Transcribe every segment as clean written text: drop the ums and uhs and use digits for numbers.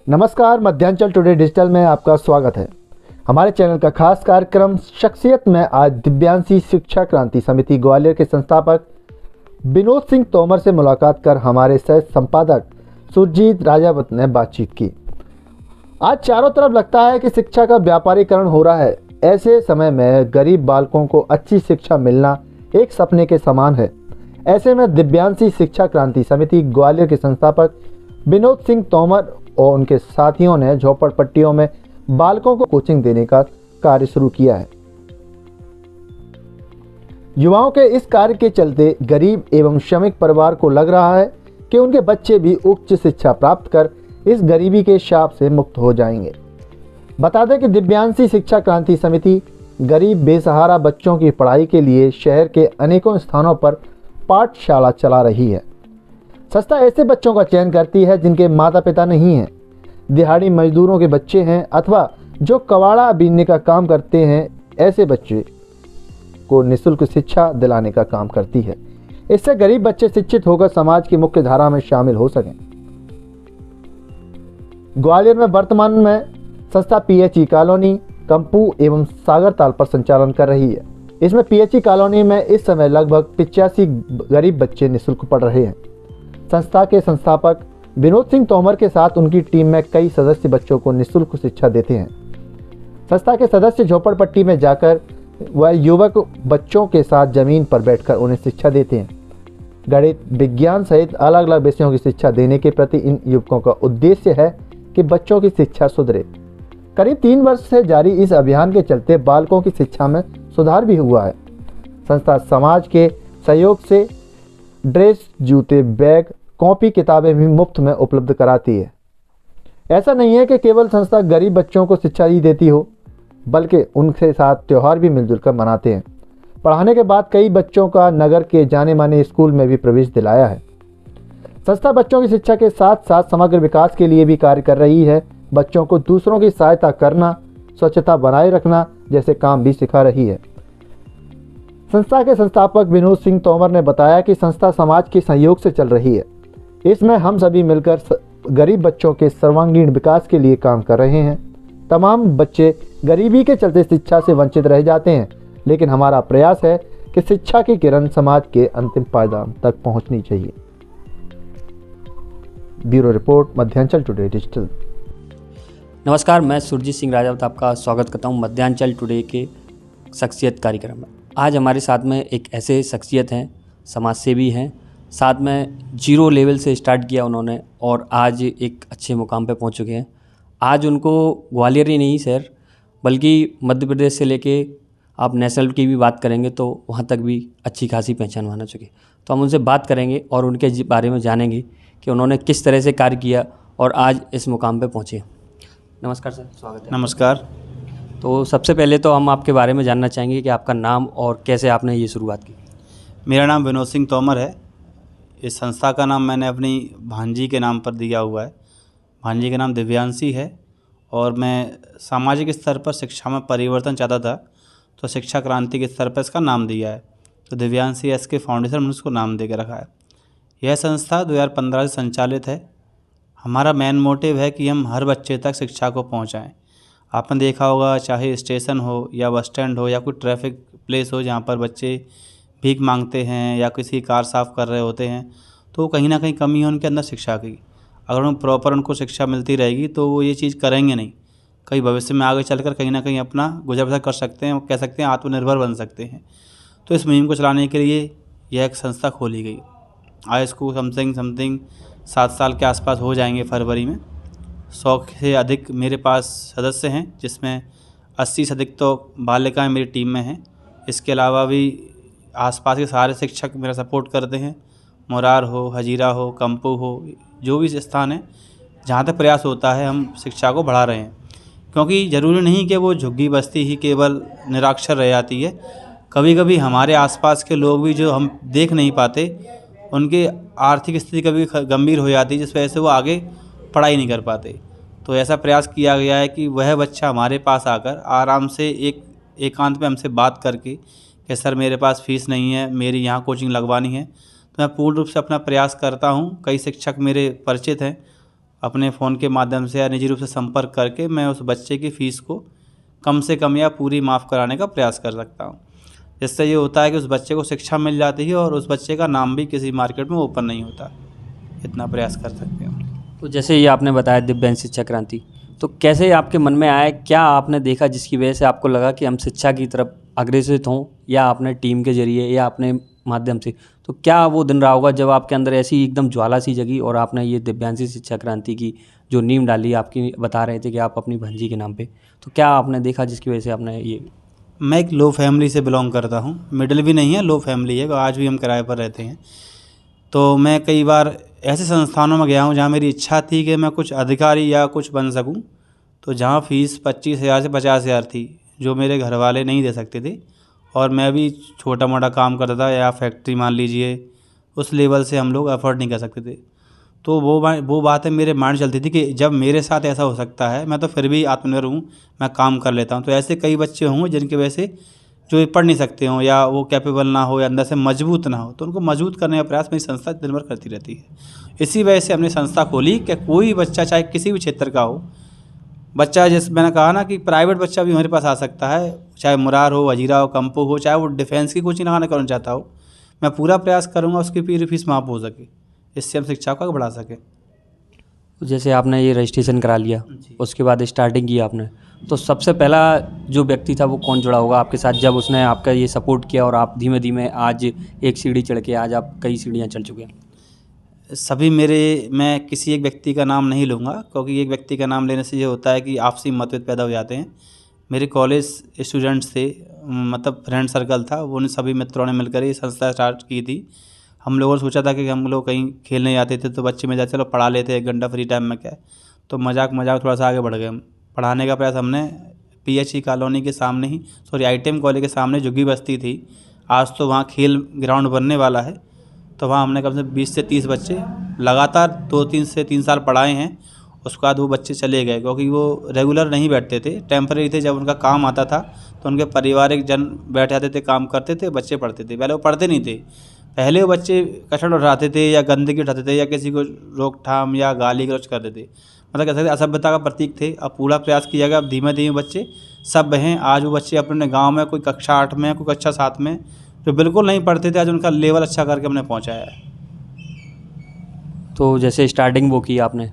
नमस्कार, Madhyanchal today digital में आपका स्वागत है। हमारे चैनल का खास कार्यक्रम शख्सियत में आज दिव्यांशी शिक्षा क्रांति समिति ग्वालियर के संस्थापक विनोद सिंह तोमर से मुलाकात कर हमारे सह संपादक सुरजीत राजावत ने बातचीत की। आज चारों तरफ लगता है कि शिक्षा का व्यापारीकरण हो रहा है। ऐसे समय में गरीब बालकों को अच्छी शिक्षा मिलना एक सपने के समान है। ऐसे में दिव्यांशी शिक्षा क्रांति समिति ग्वालियर के संस्थापक विनोद सिंह तोमर और उनके साथियों ने झोपड़पट्टियों में बालकों को कोचिंग देने का कार्य शुरू किया है। युवाओं के इस कार्य के चलते गरीब एवं श्रमिक परिवार को लग रहा है कि उनके बच्चे भी उच्च शिक्षा प्राप्त कर इस गरीबी के शाप से मुक्त हो जाएंगे। बता दें कि दिव्यांशी शिक्षा क्रांति समिति गरीब बेसहारा बच्चों की पढ़ाई के लिए शहर के अनेकों स्थानों पर पाठशाला चला रही है। संस्था ऐसे बच्चों का चयन करती है जिनके माता पिता नहीं हैं, दिहाड़ी मजदूरों के बच्चे हैं अथवा जो कबाड़ा बीनने का काम करते हैं। ऐसे बच्चे को निःशुल्क शिक्षा दिलाने का काम करती है। इससे गरीब बच्चे शिक्षित होकर समाज की मुख्य धारा में शामिल हो सकें। ग्वालियर में वर्तमान में संस्था पीएचई कॉलोनी, कंपू एवं सागरताल पर संचालन कर रही है। इसमें पीएचई कॉलोनी में इस समय लगभग 85 गरीब बच्चे निःशुल्क पढ़ रहे हैं। संस्था के संस्थापक विनोद सिंह तोमर के साथ उनकी टीम में कई सदस्य बच्चों को निःशुल्क शिक्षा देते हैं। संस्था के सदस्य झोपड़पट्टी में जाकर वह युवक बच्चों के साथ जमीन पर बैठकर उन्हें शिक्षा देते हैं। गणित, विज्ञान सहित अलग अलग विषयों की शिक्षा देने के प्रति इन युवकों का उद्देश्य है कि बच्चों की शिक्षा सुधरे। करीब 3 वर्ष से जारी इस अभियान के चलते बालकों की शिक्षा में सुधार भी हुआ है। संस्था समाज के सहयोग से ड्रेस, जूते, बैग, कॉपी, किताबें भी मुफ्त में उपलब्ध कराती है। ऐसा नहीं है कि केवल संस्था गरीब बच्चों को शिक्षा ही देती हो, बल्कि उनके साथ त्यौहार भी मिलजुल कर मनाते हैं। पढ़ाने के बाद कई बच्चों का नगर के जाने माने स्कूल में भी प्रवेश दिलाया है। संस्था बच्चों की शिक्षा के साथ साथ समग्र विकास के लिए भी कार्य कर रही है। बच्चों को दूसरों की सहायता करना, स्वच्छता बनाए रखना जैसे काम भी सिखा रही है। संस्था के संस्थापक विनोद सिंह तोमर ने बताया कि संस्था समाज के सहयोग से चल रही है। इसमें हम सभी मिलकर गरीब बच्चों के सर्वांगीण विकास के लिए काम कर रहे हैं। तमाम बच्चे गरीबी के चलते शिक्षा से वंचित रह जाते हैं, लेकिन हमारा प्रयास है कि शिक्षा की किरण समाज के अंतिम पायदान तक पहुंचनी चाहिए। Bureau report, Madhyanchal today digital. नमस्कार, मैं सुरजीत सिंह राजावत आपका स्वागत करता हूं मध्यांचल टुडे के शख्सियत कार्यक्रम में। आज हमारे साथ में एक ऐसे शख्सियत हैं, समाज सेवी हैं, साथ में 0 लेवल से स्टार्ट किया उन्होंने और आज एक अच्छे मुकाम पे पहुंच चुके हैं। आज उनको ग्वालियर ही नहीं शहर बल्कि मध्य प्रदेश से लेके आप नेशनल की भी बात करेंगे तो वहाँ तक भी अच्छी खासी पहचान बना चुके। तो हम उनसे बात करेंगे और उनके बारे में जानेंगे कि उन्होंने किस तरह से कार्य किया और आज इस मुकाम पे पहुँचे। नमस्कार सर, स्वागत है। नमस्कार। तो सबसे पहले तो हम आपके बारे में जानना चाहेंगे कि आपका नाम और कैसे आपने ये शुरुआत की। मेरा नाम विनोद सिंह तोमर है। इस संस्था का नाम मैंने अपनी भांजी के नाम पर दिया हुआ है। भांजी का नाम दिव्यांशी है और मैं सामाजिक स्तर पर शिक्षा में परिवर्तन चाहता था तो शिक्षा क्रांति के स्तर पर इसका नाम दिया है। तो दिव्यांशी इसके फाउंडेशन में उसको नाम दे के रखा है। यह संस्था 2015 से संचालित है। हमारा मेन मोटिव है कि हम हर बच्चे तक शिक्षा को पहुंचाएं। आपने देखा होगा, चाहे स्टेशन हो या बस स्टैंड हो या कोई ट्रैफिक प्लेस हो जहाँ पर बच्चे भीख मांगते हैं या किसी कार साफ़ कर रहे होते हैं, तो कहीं ना कहीं कमी है उनके अंदर शिक्षा की। अगर उन प्रॉपर उनको शिक्षा मिलती रहेगी तो वो ये चीज़ करेंगे नहीं। कहीं भविष्य में आगे चलकर कहीं ना कहीं अपना गुजर बसर कर सकते हैं, कह सकते हैं आत्मनिर्भर बन सकते हैं। तो इस मुहिम को चलाने के लिए यह एक संस्था खोली गई। आज इसको समथिंग 7 साल के आसपास हो जाएंगे फरवरी में। 100 से अधिक मेरे पास सदस्य हैं, जिसमें 80 से अधिक तो बालिकाएँ मेरी टीम में हैं। इसके अलावा भी आसपास के सारे शिक्षक मेरा सपोर्ट करते हैं। मुरार हो, हजीरा हो, कंपू हो, जो भी स्थान है जहाँ तक प्रयास होता है हम शिक्षा को बढ़ा रहे हैं। क्योंकि ज़रूरी नहीं कि वो झुग्गी बस्ती ही केवल निरक्षर रह जाती है। कभी कभी हमारे आसपास के लोग भी जो हम देख नहीं पाते, उनकी आर्थिक स्थिति कभी गंभीर हो जाती है, जिस वजह से वो आगे पढ़ाई नहीं कर पाते। तो ऐसा प्रयास किया गया है कि वह बच्चा हमारे पास आकर आराम से एकांत में हमसे बात करके कि सर मेरे पास फ़ीस नहीं है, मेरी यहाँ कोचिंग लगवानी है, तो मैं पूर्ण रूप से अपना प्रयास करता हूँ। कई शिक्षक मेरे परिचित हैं, अपने फ़ोन के माध्यम से या निजी रूप से संपर्क करके मैं उस बच्चे की फ़ीस को कम से कम या पूरी माफ़ कराने का प्रयास कर सकता हूँ। जिससे ये होता है कि उस बच्चे को शिक्षा मिल जाती है और उस बच्चे का नाम भी किसी मार्केट में ओपन नहीं होता। इतना प्रयास कर सकते हैं। तो जैसे ये आपने बताया दिव्यांश शिक्षा क्रांति, तो कैसे आपके मन में आया, क्या आपने देखा जिसकी वजह से आपको लगा कि हम शिक्षा की तरफ अग्रसित हों, या आपने टीम के जरिए या अपने माध्यम से? तो क्या वो दिन रहा होगा जब आपके अंदर ऐसी एकदम ज्वाला सी जगी और आपने ये दिव्यांशी शिक्षा क्रांति की जो नींव डाली? आपकी बता रहे थे कि आप अपनी भांजी के नाम पे, तो क्या आपने देखा जिसकी वजह से आपने ये? मैं एक लो फैमिली से बिलोंग करता हूँ, मिडिल भी नहीं है, लो फैमिली है, आज भी हम किराए पर रहते हैं। तो मैं कई बार ऐसे संस्थानों में गया हूँ जहाँ मेरी इच्छा थी कि मैं कुछ अधिकारी या कुछ बन सकूँ, तो जहाँ फ़ीस 25,000 से 50,000 थी, जो मेरे घर वाले नहीं दे सकते थे, और मैं भी छोटा मोटा काम करता था या फैक्ट्री मान लीजिए, उस लेवल से हम लोग अफोर्ड नहीं कर सकते थे। तो वो बातें मेरे माइंड चलती थी कि जब मेरे साथ ऐसा हो सकता है, मैं तो फिर भी आत्मनिर्भर हूँ, मैं काम कर लेता हूँ। तो ऐसे कई बच्चे होंगे जिनकी वजह से जो पढ़ नहीं सकते हों या वो कैपेबल ना हो या अंदर से मजबूत ना हो, तो उनको मजबूत करने का प्रयास मेरी संस्था दिन भर करती रहती है। इसी वजह से हमने संस्था खोली कि कोई बच्चा चाहे किसी भी क्षेत्र का हो, बच्चा जैसे मैंने कहा ना कि प्राइवेट बच्चा भी हमारे पास आ सकता है, चाहे मुरार हो, वजीरा हो, कंपो हो, चाहे वो डिफेंस की कोचिंग लगाना करना चाहता हो, मैं पूरा प्रयास करूँगा उसकी पूरी फीस माफ़ हो सके, इससे हम शिक्षा को आगे बढ़ा सकें। जैसे आपने ये रजिस्ट्रेशन करा लिया, उसके बाद स्टार्टिंग की आपने, तो सबसे पहला जो व्यक्ति था वो कौन जुड़ा होगा आपके साथ जब उसने आपका ये सपोर्ट किया और आप धीमे धीमे आज एक सीढ़ी चढ़ के आज आप कई सीढ़ियाँ चढ़ चुके हैं? सभी मैं किसी एक व्यक्ति का नाम नहीं लूँगा, क्योंकि एक व्यक्ति का नाम लेने से ये होता है कि आपसी मतभेद पैदा हो जाते हैं। मेरे कॉलेज स्टूडेंट्स थे, मतलब फ्रेंड सर्कल था, वो उन सभी मित्रों ने मिलकर ये संस्था स्टार्ट की थी। हम लोगों ने सोचा था कि हम लोग कहीं खेलने जाते थे तो बच्चे में जाते चलो पढ़ा लेते 1 घंटा फ्री टाइम में, क्या है, तो मजाक थोड़ा सा आगे बढ़ गए। पढ़ाने का प्रयास हमने PHE कॉलोनी के सामने ही, ITM कॉलेज के सामने झुग्गी बस्ती थी, आज तो वहाँ खेल ग्राउंड बनने वाला है, तो वहाँ हमने कम से 20 से 30 बच्चे लगातार 2-3 से 3 साल पढ़ाए हैं। उसके बाद वो बच्चे चले गए क्योंकि वो रेगुलर नहीं बैठते थे, टेम्परेरी थे। जब उनका काम आता था तो उनके पारिवारिक जन बैठ जाते थे, काम करते थे, बच्चे पढ़ते थे। पहले वो पढ़ते नहीं थे, पहले वो बच्चे कचरा उठाते थे या गंदगी उठाते थे या किसी को रोकथाम या गाली गलौज करते थे, मतलब कह सकते असभ्यता का प्रतीक थे। अब पूरा प्रयास किया गया, अब धीमे धीमे बच्चे सब हैं। आज वो बच्चे अपने गाँव में कोई कक्षा 8 में, कोई कक्षा 7 में, जो बिल्कुल नहीं पढ़ते थे, आज उनका लेवल अच्छा करके हमने पहुँचाया है। तो जैसे स्टार्टिंग वो की आपने,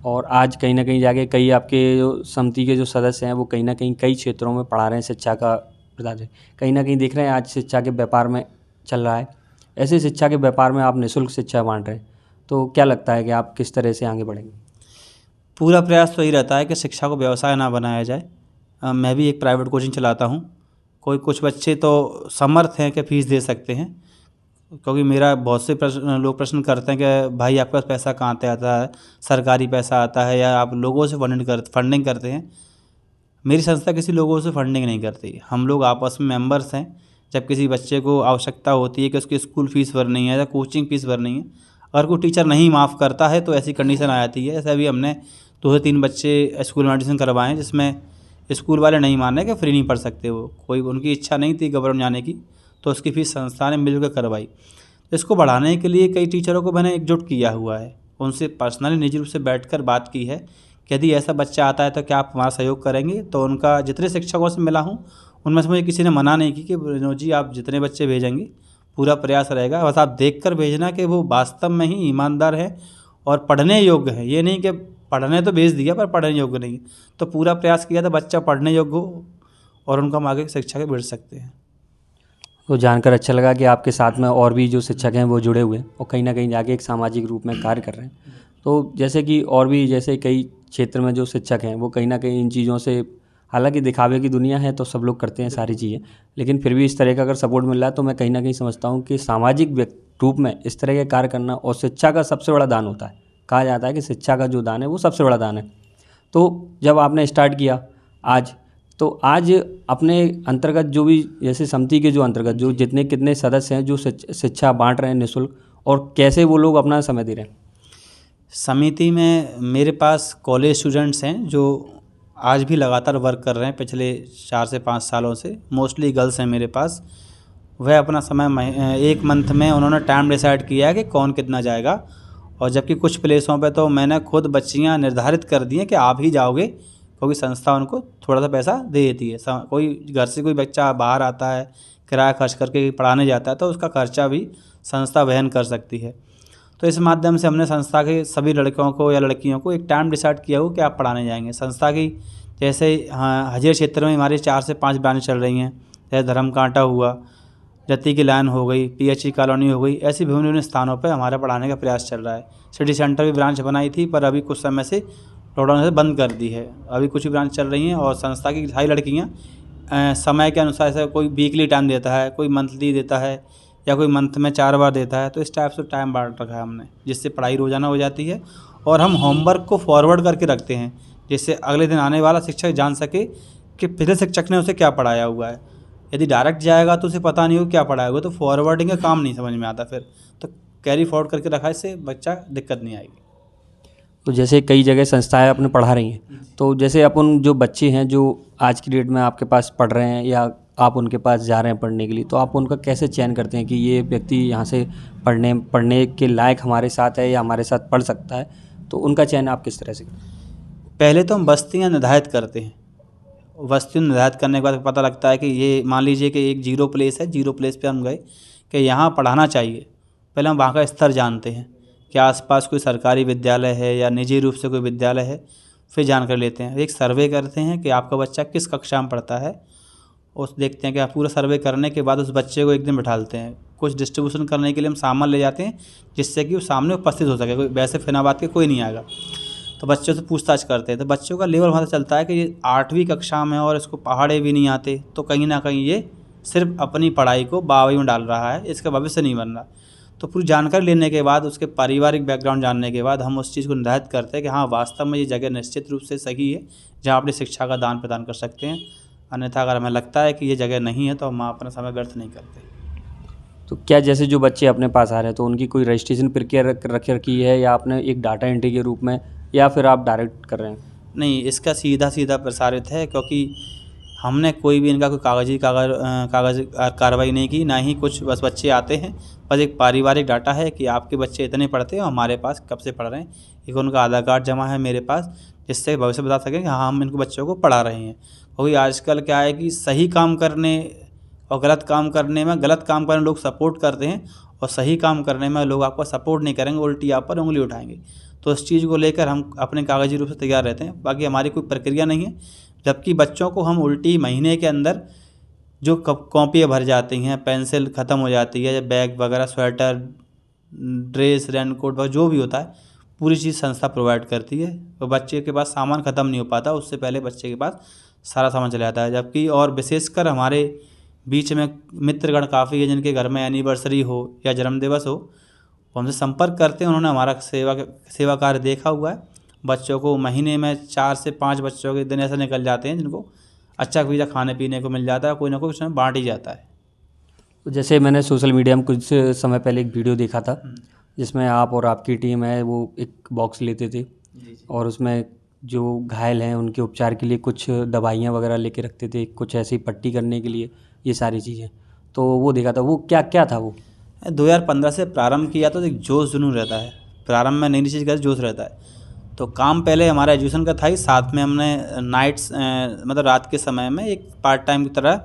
और आज कहीं ना कहीं जाके कई आपके जो समिति के जो सदस्य हैं वो कहीं ना कहीं कई क्षेत्रों में पढ़ा रहे हैं, शिक्षा का प्रदान कहीं ना कहीं देख रहे हैं आज शिक्षा के व्यापार में चल रहा है। ऐसे शिक्षा के व्यापार में आप निःशुल्क शिक्षा बांट रहे हैं, तो क्या लगता है कि आप किस तरह से आगे बढ़ेंगे? पूरा प्रयास तो यही रहता है कि शिक्षा को व्यवसाय ना बनाया जाए। मैं भी एक प्राइवेट कोचिंग चलाता हूँ। कुछ बच्चे तो समर्थ हैं कि फ़ीस दे सकते हैं, क्योंकि मेरा बहुत से लोग प्रश्न करते हैं कि भाई आपके पास पैसा कहाँ से आता है, सरकारी पैसा आता है या आप लोगों से फंडिंग करते हैं। मेरी संस्था किसी लोगों से फंडिंग नहीं करती, हम लोग आपस में मेंबर्स हैं। जब किसी बच्चे को आवश्यकता होती है कि उसकी स्कूल फ़ीस भरनी है या कोचिंग फ़ीस भरनी है, अगर कोई टीचर नहीं माफ़ करता है तो ऐसी कंडीशन आ जाती है। ऐसे अभी हमने 2 से 3 बच्चे स्कूल में एडमिशन करवाएँ जिसमें स्कूल वाले नहीं मान रहे कि फ्री नहीं पढ़ सकते, वो कोई उनकी इच्छा नहीं थी गवर्नमेंट जाने की, तो उसकी फ़ीस संस्था ने मिलकर करवाई। इसको बढ़ाने के लिए कई टीचरों को मैंने एकजुट किया हुआ है, उनसे पर्सनली निजी रूप से बैठकर बात की है कि यदि ऐसा बच्चा आता है तो क्या आप हमारा सहयोग करेंगे। तो उनका जितने शिक्षकों से मिला हूँ उनमें से मुझे किसी ने मना नहीं की कि विनोद जी आप जितने बच्चे भेजेंगे पूरा प्रयास रहेगा, बस आप देख कर भेजना कि वो वास्तव में ही ईमानदार है और पढ़ने योग्य है। ये नहीं कि पढ़ने तो भेज दिया पर पढ़ने योग्य नहीं, तो पूरा प्रयास किया था बच्चा पढ़ने योग्य हो और उनको हम आगे शिक्षा के बढ़ सकते हैं। तो जानकर अच्छा लगा कि आपके साथ में और भी जो शिक्षक हैं वो जुड़े हुए हैं और कहीं ना कहीं जाके एक सामाजिक रूप में कार्य कर रहे हैं। तो जैसे कि और भी जैसे कई क्षेत्र में जो शिक्षक हैं वो कहीं ना कहीं इन चीज़ों से, हालांकि दिखावे की दुनिया है तो सब लोग करते हैं सारी चीज़ें, लेकिन फिर भी इस तरह का अगर सपोर्ट मिल रहा है तो मैं कहीं ना कहीं समझता हूँ कि सामाजिक रूप में इस तरह के कार्य करना और शिक्षा का सबसे बड़ा दान होता है। कहा जाता है कि शिक्षा का जो दान है वो सबसे बड़ा दान है। तो जब आपने स्टार्ट किया आज, तो आज अपने अंतर्गत जो भी जैसे समिति के जो अंतर्गत जो जितने कितने सदस्य हैं जो शिक्षा बांट रहे हैं निःशुल्क, और कैसे वो लोग अपना समय दे रहे हैं? समिति में मेरे पास कॉलेज स्टूडेंट्स हैं जो आज भी लगातार वर्क कर रहे हैं पिछले 4 से 5 सालों से, मोस्टली गर्ल्स हैं मेरे पास। वह अपना समय 1 मंथ में उन्होंने टाइम डिसाइड किया है कि कौन कितना जाएगा और जबकि कुछ प्लेसों पे तो मैंने खुद बच्चियाँ निर्धारित कर दी हैं कि आप ही जाओगे, क्योंकि संस्था उनको थोड़ा सा पैसा दे देती है। कोई घर से कोई बच्चा बाहर आता है, किराया खर्च करके पढ़ाने जाता है, तो उसका खर्चा भी संस्था वहन कर सकती है। तो इस माध्यम से हमने संस्था के सभी लड़कों को या लड़कियों को एक टाइम डिसाइड किया हो कि आप पढ़ाने जाएंगे। संस्था की जैसे हजिया क्षेत्र में हमारी 4 से 5 ब्रांच चल रही हैं, जैसे धर्मकांटा हुआ, जत्ती की लाइन हो गई, पीएचई कॉलोनी हो गई, ऐसी विभिन्न विभिन्न स्थानों पर हमारा पढ़ाने का प्रयास चल रहा है। सिटी सेंटर भी ब्रांच बनाई थी, पर अभी कुछ समय से लॉकडाउन से बंद कर दी है। अभी कुछ ही ब्रांच चल रही हैं और संस्था की सारी लड़कियाँ समय के अनुसार, ऐसा कोई वीकली टाइम देता है, कोई मंथली देता है, या कोई मंथ में 4 बार देता है। तो इस टाइप से टाइम बांट रखा है हमने, जिससे पढ़ाई रोज़ाना हो जाती है और हम होमवर्क को फॉरवर्ड करके रखते हैं, जिससे अगले दिन आने वाला शिक्षक जान सके कि पिछले शिक्षक ने उसे क्या पढ़ाया हुआ है। यदि डायरेक्ट जाएगा तो उसे पता नहीं हो क्या पढ़ाया हुआ, तो फॉरवर्डिंग का काम नहीं समझ में आता फिर। तो कैरी फॉरवर्ड करके रखा, इससे बच्चा दिक्कत नहीं आएगी। तो जैसे कई जगह संस्थाएं अपने पढ़ा रही हैं, तो जैसे अपन जो बच्चे हैं जो आज की डेट में आपके पास पढ़ रहे हैं या आप उनके पास जा रहे हैं पढ़ने के लिए, तो आप उनका कैसे चयन करते हैं कि ये व्यक्ति यहाँ से पढ़ने के लायक हमारे साथ है या हमारे साथ पढ़ सकता है? तो उनका चयन आप किस तरह से करते हैं? पहले तो हम बस्तियाँ निर्धारित करते हैं। बस्ती निर्धारित करने के बाद पता लगता है कि ये, मान लीजिए कि एक 0 प्लेस है, 0 प्लेस पे हम गए कि यहाँ पढ़ाना चाहिए। पहले हम वहाँ का स्तर जानते हैं कि आसपास कोई सरकारी विद्यालय है या निजी रूप से कोई विद्यालय है, फिर जानकारी लेते हैं। एक सर्वे करते हैं कि आपका बच्चा किस कक्षा में पढ़ता है, उस देखते हैं कि आप पूरा सर्वे करने के बाद उस बच्चे को एक दिन बिठाते हैं। कुछ डिस्ट्रीब्यूशन करने के लिए हम सामान ले जाते हैं, जिससे कि वो सामने उपस्थित हो सके। कोई वैसे फिनाबाद के कोई नहीं आएगा, तो बच्चों से पूछताछ करते हैं। तो बच्चों का लेवल पता चलता है कि ये 8वीं कक्षा में और इसको पहाड़े भी नहीं आते, तो कहीं ना कहीं ये सिर्फ अपनी पढ़ाई को बावई में डाल रहा है, इसका भविष्य नहीं बन रहा। तो पूरी जानकारी लेने के बाद, उसके पारिवारिक बैकग्राउंड जानने के बाद हम उस चीज़ को निर्धारित करते हैं कि हाँ, वास्तव में ये जगह निश्चित रूप से सही है जहाँ अपनी शिक्षा का दान प्रदान कर सकते हैं। अन्यथा अगर हमें लगता है कि ये जगह नहीं है, तो हम अपना समय व्यर्थ नहीं करते। तो क्या जैसे जो बच्चे अपने पास आ रहे हैं, तो उनकी कोई रजिस्ट्रेशन प्रक्रिया रखी है या आपने एक डाटा एंट्री के रूप में, या फिर आप डायरेक्ट कर रहे हैं? नहीं, इसका सीधा प्रसारित है, क्योंकि हमने कोई भी इनका कोई कागज़ी कार्रवाई नहीं की, ना ही कुछ। बस बच्चे आते हैं, बस एक पारिवारिक डाटा है कि आपके बच्चे इतने पढ़ते हैं और हमारे पास कब से पढ़ रहे हैं। एक उनका आधार कार्ड जमा है मेरे पास, जिससे भविष्य बता सकें कि हाँ, हम इनको बच्चों को पढ़ा रहे हैं। क्योंकि आजकल क्या है कि सही काम करने और गलत काम करने में, गलत काम करने लोग सपोर्ट करते हैं और सही काम करने में लोग आपको सपोर्ट नहीं करेंगे, उल्टी आप पर उंगली उठाएंगे। तो इस चीज़ को लेकर हम अपने कागजी रूप से तैयार रहते हैं। बाकी हमारी कोई प्रक्रिया नहीं है, जबकि बच्चों को हम उल्टी महीने के अंदर जो कॉपियाँ भर जाती हैं, पेंसिल ख़त्म हो जाती है, बैग वगैरह, स्वेटर, ड्रेस, रेनकोट वगैरह जो भी होता है, पूरी चीज़ संस्था प्रोवाइड करती है। तो बच्चे के पास सामान ख़त्म नहीं हो पाता, उससे पहले बच्चे के पास सारा सामान चला जाता है। जबकि और विशेषकर हमारे बीच में मित्रगण काफ़ी है, जिनके घर में एनिवर्सरी हो या जन्मदिवस हो, वो हमसे संपर्क करते हैं। उन्होंने हमारा सेवा कार्य देखा हुआ है। बच्चों को महीने में 4 से 5 बच्चों के दिन ऐसे निकल जाते हैं जिनको अच्छा पीछा खाने पीने को मिल जाता है, कोई ना कोई उसमें बांट ही जाता है। तो जैसे मैंने सोशल मीडिया में कुछ समय पहले एक वीडियो देखा था, जिसमें आप और आपकी टीम है वो एक बॉक्स लेते थे और उसमें जो घायल हैं उनके उपचार के लिए कुछ दवाइयाँ वगैरह लेके रखते थे, कुछ ऐसी पट्टी करने के लिए, ये सारी चीज़ें। तो वो देखा था, वो क्या क्या था वो? 2015 से प्रारंभ किया तो एक जोश जुनून रहता है, प्रारंभ में नई नई चीज़ का जोश रहता है। तो काम पहले हमारा एजुकेशन का था ही, साथ में हमने नाइट्स मतलब रात के समय में एक पार्ट टाइम की तरह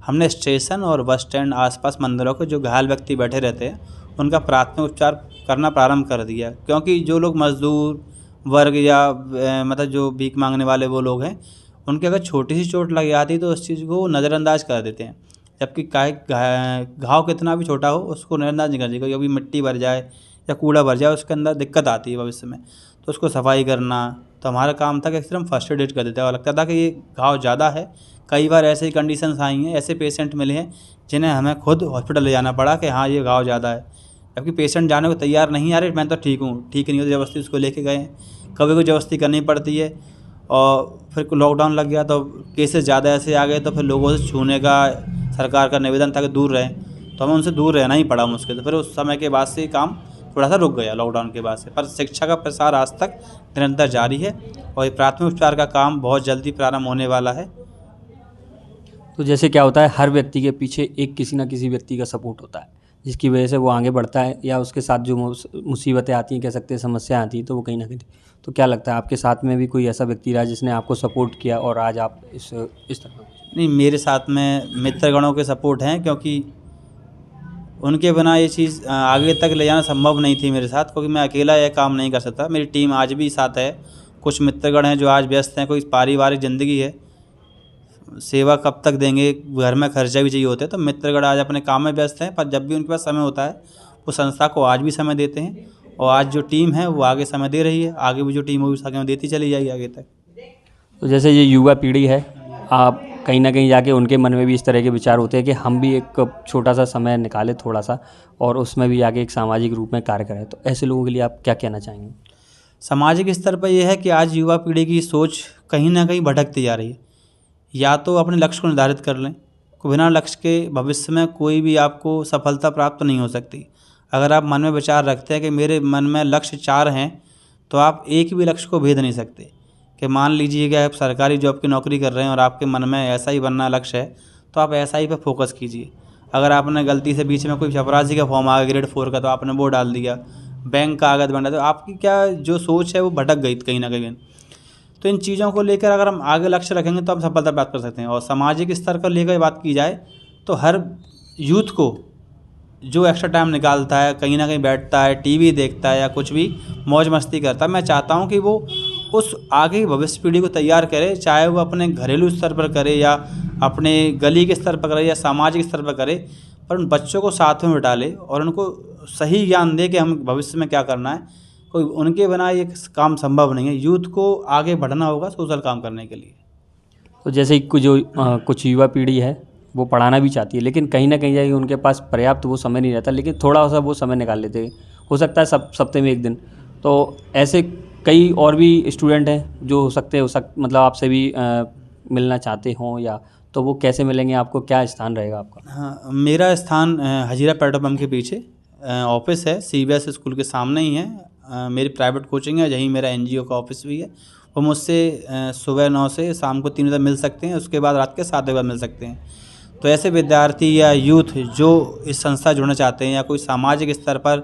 हमने स्टेशन और बस स्टैंड आसपास मंदिरों के जो घायल व्यक्ति बैठे रहते हैं उनका प्राथमिक उपचार करना प्रारंभ कर दिया। क्योंकि जो लोग मजदूर वर्ग या मतलब जो भीख मांगने वाले वो लोग हैं, उनके अगर छोटी सी चोट लग जाती तो उस चीज़ को नज़रअंदाज कर देते हैं। जबकि घाव कितना भी छोटा हो उसको नज़रअंदाज नहीं करना चाहिए। कभी मिट्टी भर जाए या कूड़ा भर जाए, उसके अंदर दिक्कत आती है भविष्य में, तो उसको सफाई करना। तो हमारा काम था कि सिर्फ हम फर्स्ट एड कर देते हैं। और लगता था कि ये घाव ज़्यादा है। कई बार ऐसी कंडीशंस आई हैं, ऐसे पेशेंट मिले हैं जिन्हें हमें खुद हॉस्पिटल ले जाना पड़ा कि हाँ ये घाव ज़्यादा है, जबकि पेशेंट जाने को तैयार नहीं आ रहे। मैं तो ठीक हूँ, ठीक नहीं हो तो ज़बरदस्ती उसको लेके गए। कभी कोई ज़बरदस्ती करनी पड़ती है। और फिर लॉकडाउन लग गया तो केसेस ज़्यादा ऐसे आ गए, तो फिर लोगों से छूने का सरकार का निवेदन था कि दूर रहें, तो हमें उनसे दूर रहना ही पड़ा मुश्किल। तो फिर उस समय के बाद से काम थोड़ा सा रुक गया लॉकडाउन के बाद से। पर शिक्षा का प्रसार आज तक निरंतर जारी है और ये प्राथमिक उपचार का काम बहुत जल्दी प्रारंभ होने वाला है। तो जैसे क्या होता है, हर व्यक्ति के पीछे एक किसी ना किसी व्यक्ति का सपोर्ट होता है। जिसकी वजह से वो आगे बढ़ता है, या उसके साथ जो मुसीबतें आती हैं, कह सकते हैं समस्या आती हैं, तो वो कहीं ना कहीं। तो क्या लगता है आपके साथ में भी कोई ऐसा व्यक्ति रहा जिसने आपको सपोर्ट किया और आज आप इस तरह? नहीं, मेरे साथ में मित्रगणों के सपोर्ट हैं, क्योंकि उनके बिना ये चीज़ आगे तक ले जाना संभव नहीं थी मेरे साथ, क्योंकि मैं अकेला यह काम नहीं कर सकता। मेरी टीम आज भी साथ है, कुछ मित्रगण हैं जो आज व्यस्त हैं, कोई पारिवारिक ज़िंदगी है, सेवा कब तक देंगे, घर में खर्चा भी चाहिए होता है, तो मित्रगण आज अपने काम में व्यस्त हैं, पर जब भी उनके पास समय होता है वो संस्था को आज भी समय देते हैं। और आज जो टीम है वो आगे समय दे रही है, आगे भी जो टीम होगी समय देती चली जाएगी आगे तक। तो जैसे ये युवा पीढ़ी है, आप कहीं ना कहीं जाके उनके मन में भी इस तरह के विचार होते हैं कि हम भी एक छोटा सा समय निकालें थोड़ा सा, और उसमें भी आगे एक सामाजिक रूप में कार्य करें, तो ऐसे लोगों के लिए आप क्या कहना चाहेंगे? सामाजिक स्तर पर यह है कि आज युवा पीढ़ी की सोच कहीं ना कहीं भटकती जा रही है। या तो अपने लक्ष्य को निर्धारित कर लें, बिना लक्ष्य के भविष्य में कोई भी आपको सफलता प्राप्त नहीं हो सकती। अगर आप मन में विचार रखते हैं कि मेरे मन में लक्ष्य 4 हैं, तो आप एक भी लक्ष्य को भेद नहीं सकते। कि मान लीजिए कि आप सरकारी जॉब की नौकरी कर रहे हैं और आपके मन में ऐसा ही बनना लक्ष्य है, तो आप ऐसा ही पे फोकस कीजिए। अगर आपने गलती से बीच में कोई चपरासी का फॉर्म आ गया ग्रेड 4 का, तो आपने वो डाल दिया, बैंक का आगत बना, तो आपकी क्या जो सोच है वो भटक गई कहीं ना कहीं। तो इन चीज़ों को लेकर अगर हम आगे लक्ष्य रखेंगे तो हम सफलता प्राप्त कर सकते हैं। और सामाजिक स्तर पर लेकर बात की जाए तो हर यूथ को जो एक्स्ट्रा टाइम निकालता है, कहीं ना कहीं बैठता है, टीवी देखता है या कुछ भी मौज मस्ती करता है, मैं चाहता हूं कि वो उस आगे भविष्य पीढ़ी को तैयार करे, चाहे वो अपने घरेलू स्तर पर करे या अपने गली के स्तर पर करे या सामाजिक स्तर पर करे, पर उन बच्चों को साथ में बिठा ले और उनको सही ज्ञान दे कि हम भविष्य में क्या करना है। कोई उनके बिना ये काम संभव नहीं है। यूथ को आगे बढ़ना होगा सोशल काम करने के लिए। तो जैसे ही कुछ युवा पीढ़ी है वो पढ़ाना भी चाहती है, लेकिन कहीं ना कहीं जाके उनके पास पर्याप्त वो समय नहीं रहता, लेकिन थोड़ा सा वो समय निकाल लेते हैं, हो सकता है सप्ताह में एक दिन। तो ऐसे कई और भी स्टूडेंट हैं जो हो सकते मतलब आपसे भी मिलना चाहते हों, या तो वो कैसे मिलेंगे आपको, क्या स्थान रहेगा आपका? हाँ, मेरा स्थान हजीरा पेट्रोल पंप के पीछे ऑफिस है, CBS स्कूल के सामने ही है। मेरी प्राइवेट कोचिंग है, यहीं मेरा NGO का ऑफिस भी है। वो मुझसे सुबह 9 से शाम को 3 बजे मिल सकते हैं, उसके बाद रात के 7 बजे बाद मिल सकते हैं। तो ऐसे विद्यार्थी या यूथ जो इस संस्था जुड़ना चाहते हैं या कोई सामाजिक स्तर पर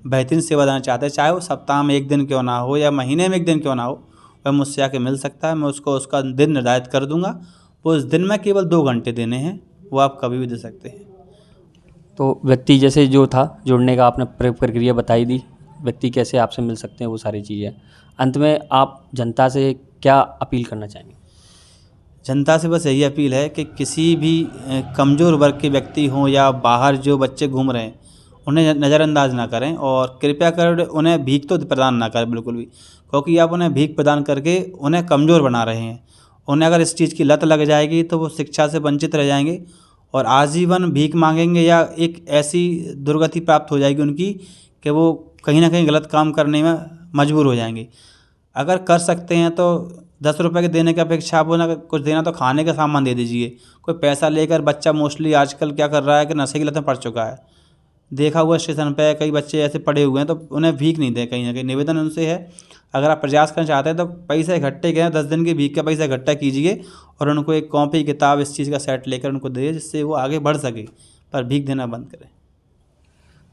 बेहतरीन सेवा देना चाहते हैं, चाहे वो सप्ताह में 1 दिन क्यों ना हो या महीने में 1 दिन क्यों ना हो, वह मुझसे आके मिल सकता है। मैं उसको उसका दिन निर्धारित कर दूंगा। वो उस दिन में केवल 2 घंटे देने हैं, वो आप कभी भी दे सकते हैं। तो व्यक्ति जैसे जो था जुड़ने का आपने प्रक्रिया बताई दी, व्यक्ति कैसे आपसे मिल सकते हैं, वो सारी चीज़ें। अंत में आप जनता से क्या अपील करना चाहेंगे? जनता से बस यही अपील है कि किसी भी कमज़ोर वर्ग के व्यक्ति हों या बाहर जो बच्चे घूम रहे हैं, उन्हें नज़रअंदाज ना करें और कृपया कर उन्हें भीख तो प्रदान ना करें बिल्कुल भी, क्योंकि आप उन्हें भीख प्रदान करके उन्हें कमज़ोर बना रहे हैं। उन्हें अगर इस चीज़ की लत लग जाएगी तो वो शिक्षा से वंचित रह जाएंगे और आजीवन भीख मांगेंगे या एक ऐसी दुर्गति प्राप्त हो जाएगी उनकी कि वो कहीं ना कहीं गलत काम करने में मजबूर हो जाएंगे। अगर कर सकते हैं तो 10 रुपये के देने की अपेक्षा आप उन्हें कुछ देना तो खाने का सामान दे दीजिए। कोई पैसा लेकर बच्चा मोस्टली आजकल क्या कर रहा है कि नशे की लत में पड़ चुका है। देखा हुआ स्टेशन पे कई बच्चे ऐसे पड़े हुए हैं, तो उन्हें भीख नहीं दें। कहीं ना कहीं निवेदन उनसे है, अगर आप प्रयास करना चाहते हैं तो पैसे इकट्ठे करें, 10 दिन की भीख का पैसा इकट्ठा कीजिए और उनको एक कॉपी किताब इस चीज़ का सेट लेकर उनको दे, जिससे वो आगे बढ़ सके, पर भीख देना बंद करें।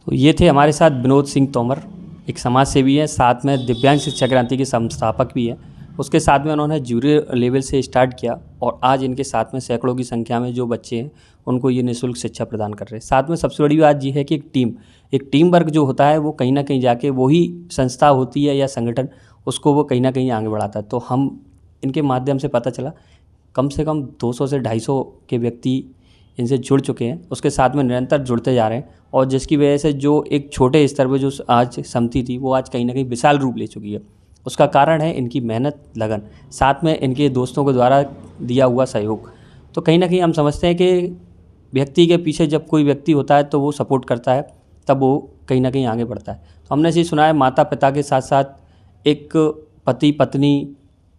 तो ये थे हमारे साथ विनोद सिंह तोमर, एक समाज सेवी है, साथ में दिव्यांग शिक्षा क्रांति के संस्थापक भी हैं। उसके साथ में उन्होंने जूरी लेवल से स्टार्ट किया और आज इनके साथ में सैकड़ों की संख्या में जो बच्चे हैं उनको ये निःशुल्क शिक्षा प्रदान कर रहे हैं। साथ में सबसे बड़ी बात ये है कि एक टीम वर्क जो होता है वो कहीं ना कहीं जाके वही संस्था होती है या संगठन, उसको वो कहीं ना कहीं आगे बढ़ाता है। तो हम इनके माध्यम से पता चला कम से कम 200 से 250 के व्यक्ति इनसे जुड़ चुके हैं, उसके साथ में निरंतर जुड़ते जा रहे हैं, और जिसकी वजह से जो एक छोटे स्तर पर जो आज समिति थी वो आज कहीं ना कहीं विशाल रूप ले चुकी है। उसका कारण है इनकी मेहनत, लगन, साथ में इनके दोस्तों के द्वारा दिया हुआ सहयोग। तो कहीं ना कहीं हम समझते हैं कि व्यक्ति के पीछे जब कोई व्यक्ति होता है तो वो सपोर्ट करता है, तब वो कहीं ना कहीं आगे बढ़ता है। तो हमने इसे सुना है, माता पिता के साथ साथ एक पति पत्नी,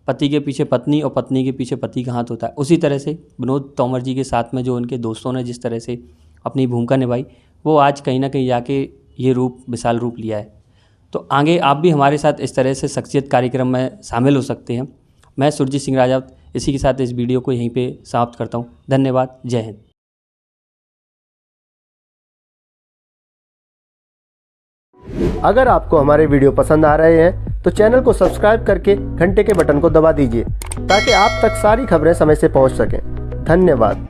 पति के पीछे पत्नी और पत्नी के पीछे पति का हाथ होता है। उसी तरह से विनोद तोमर जी के साथ में जो उनके दोस्तों ने जिस तरह से अपनी भूमिका निभाई, वो आज कहीं ना कहीं जाके ये विशाल रूप लिया है। तो आगे आप भी हमारे साथ इस तरह से शख्सियत कार्यक्रम में शामिल हो सकते हैं। मैं सुरजीत सिंह राजावत इसी के साथ इस वीडियो को यहीं पे समाप्त करता हूँ। धन्यवाद। जय हिंद। अगर आपको हमारे वीडियो पसंद आ रहे हैं तो चैनल को सब्सक्राइब करके घंटे के बटन को दबा दीजिए ताकि आप तक सारी खबरें समय से पहुंच सकें। धन्यवाद।